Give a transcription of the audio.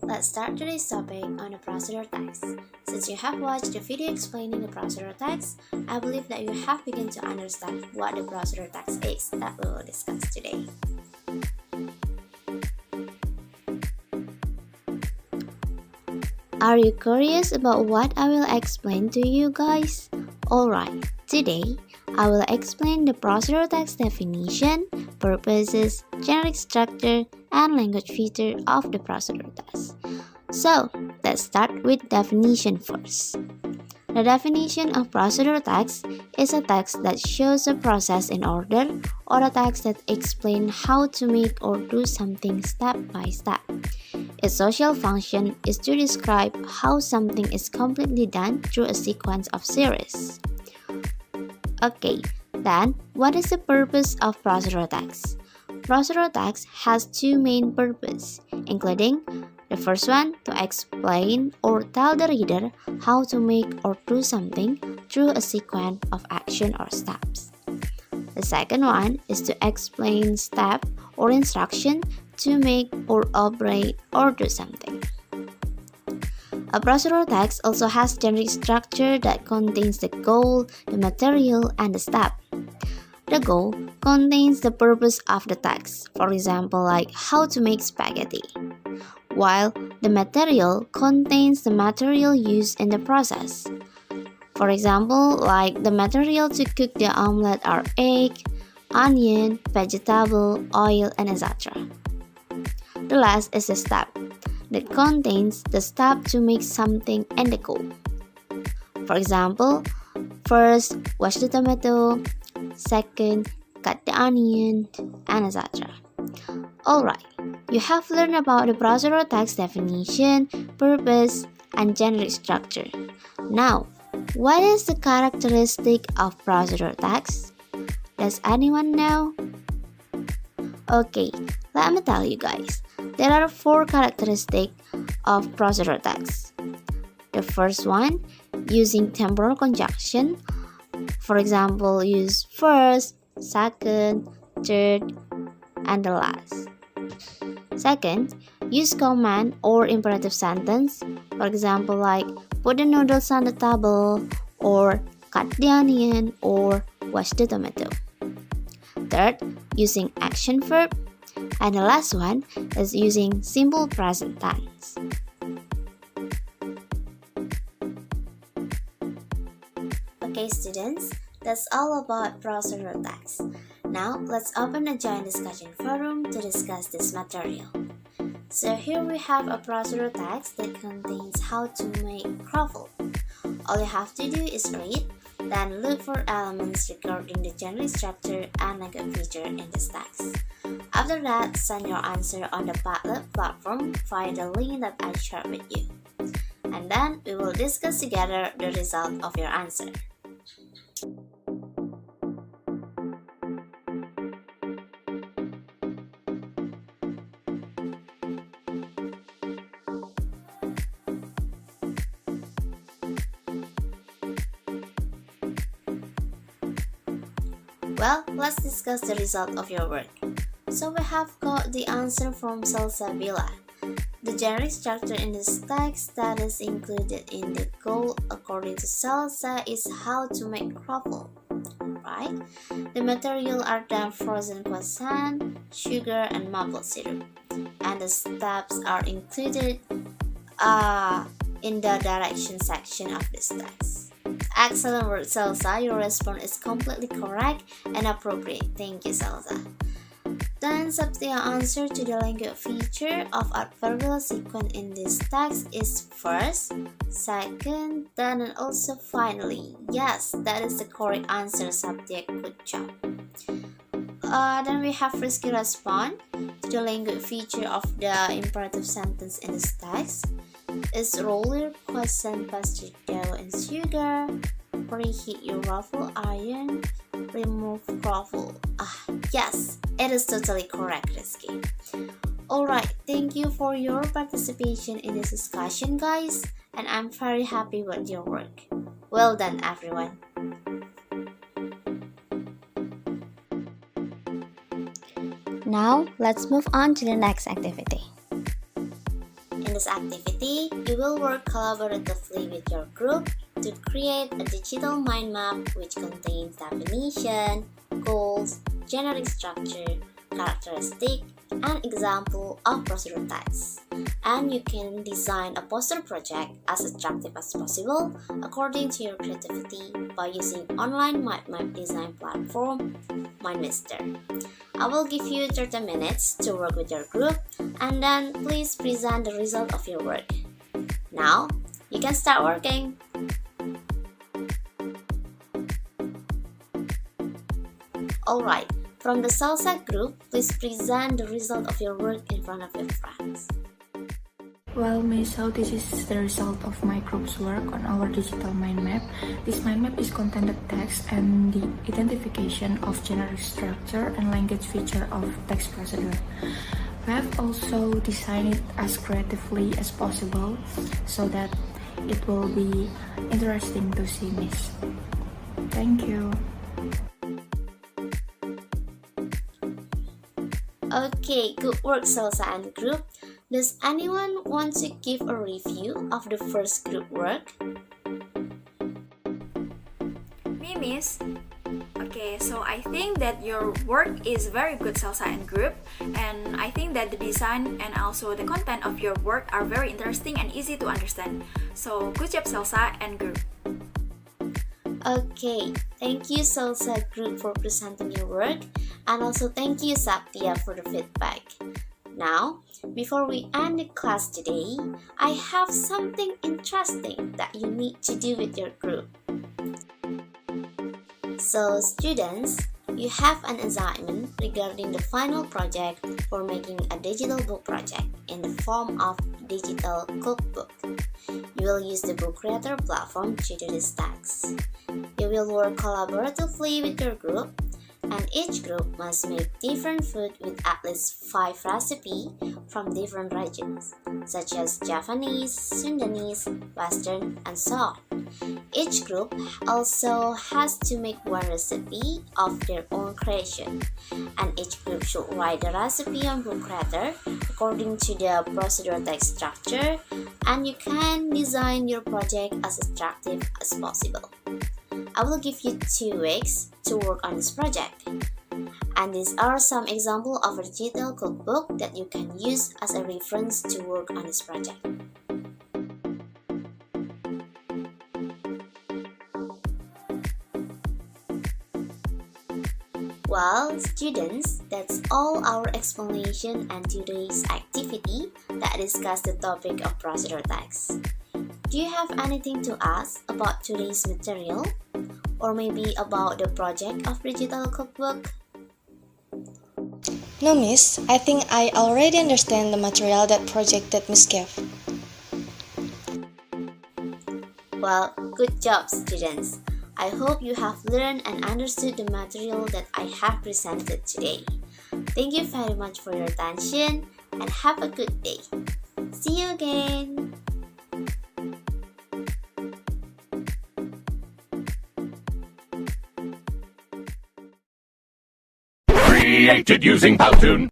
let's start today's topic on the procedure text. Since you have watched the video explaining the procedure text, I believe that you have begun to understand what the procedure text is that we will discuss today. Are you curious about what I will explain to you guys? Alright, today I will explain the procedure text definition, purposes, generic structure, and language feature of the procedure text. So, let's start with definition first. The definition of procedure text is a text that shows a process in order or a text that explains how to make or do something step by step. Its social function is to describe how something is completely done through a sequence of series. Okay, then what is the purpose of procedure text? Procedure text has two main purposes, including the first one to explain or tell the reader how to make or do something through a sequence of action or steps. The second one is to explain step or instruction to make or operate or do something. A procedural text also has generic structure that contains the goal, the material, and the step. The goal contains the purpose of the text, for example, like how to make spaghetti, while the material contains the material used in the process. For example, like the material to cook the omelette are egg, onion, vegetable, oil, and etc. The last is the step that contains the step to make something and the goal. For example, first, wash the tomato, second, cut the onion, and etc. Alright, you have learned about the procedural text definition, purpose, and generic structure. Now, what is the characteristic of procedural text? Does anyone know? Okay, let me tell you guys. There are 4 characteristics of procedural text. The first one, using temporal conjunction. For example, use first, second, third, and the last. Second, use command or imperative sentence. For example, like put the noodles on the table, or cut the onion, or wash the tomato. Third, using action verb. And the last one is using simple present tense. Okay students, that's all about procedural text. Now let's open a joint discussion forum to discuss this material. So here we have a procedural text that contains how to make croffle. All you have to do is read, then look for elements regarding the generic structure and language feature in this text. After that, send your answer on the Padlet platform via the link that I shared with you. And then we will discuss together the result of your answer. Well, let's discuss the result of your work. So we have got the answer from Selsabila. The generic structure in this text that is included in the goal according to Selsa is how to make croffle. Right? The material are then frozen croissant, sugar, and maple syrup. And the steps are included in the direction section of this text. Excellent work, Selsa. Your response is completely correct and appropriate. Thank you, Selsa. Then Septia answer to the language feature of adverbial sequence in this text is first, second, then and also finally. Yes, that is the correct answer, Septia. Good job. Then we have Rizky respond to the language feature of the imperative sentence in this text. Is roller croissant pastry dough and sugar. Preheat your waffle iron. Remove croffle. Yes, it is totally correct, Rizky. Alright, thank you for your participation in this discussion, guys, and I'm very happy with your work. Well done, everyone. Now, let's move on to the next activity. In this activity, you will work collaboratively with your group to create a digital mind map which contains definition, goals, generic structure, characteristic, and example of procedure text. And you can design a poster project as attractive as possible according to your creativity by using online mind map design platform MindMaster. I will give you 30 minutes to work with your group and then please present the result of your work. Now, you can start working. Alright, from the Salsa group, please present the result of your work in front of your friends. Well, Miss, so this is the result of my group's work on our digital mind map. This mind map is contained text and the identification of generic structure and language feature of text procedure. We have also designed it as creatively as possible so that it will be interesting to see, Miss. Thank you. Okay, good work Salsa and group. Does anyone want to give a review of the first group work? Me, Miss. Okay, so I think that your work is very good, Salsa and group, and I think that the design and also the content of your work are very interesting and easy to understand. So good job, Salsa and group. Okay, thank you Salsa group for presenting your work, and also thank you Septia for the feedback. Now, before we end the class today, I have something interesting that you need to do with your group. So students, you have an assignment regarding the final project for making a digital book project in the form of digital cookbook. You will use the book creator platform to do this task. You will work collaboratively with your group, and each group must make different food with at least 5 recipes from different regions, such as Japanese, Sundanese, Western, and so on. Each group also has to make one recipe of their own creation, and each group should write the recipe on book creator according to the procedure text structure, and you can design your project as attractive as possible. I will give you 2 weeks to work on this project. And these are some examples of a digital cookbook that you can use as a reference to work on this project. Well, students, that's all our explanation and today's activity that discuss the topic of procedure text. Do you have anything to ask about today's material? Or maybe about the project of digital cookbook? No, Miss. I think I already understand the material that project that Miss gave. Well, good job, students. I hope you have learned and understood the material that I have presented today. Thank you very much for your attention and have a good day. See you again. Created using Powtoon.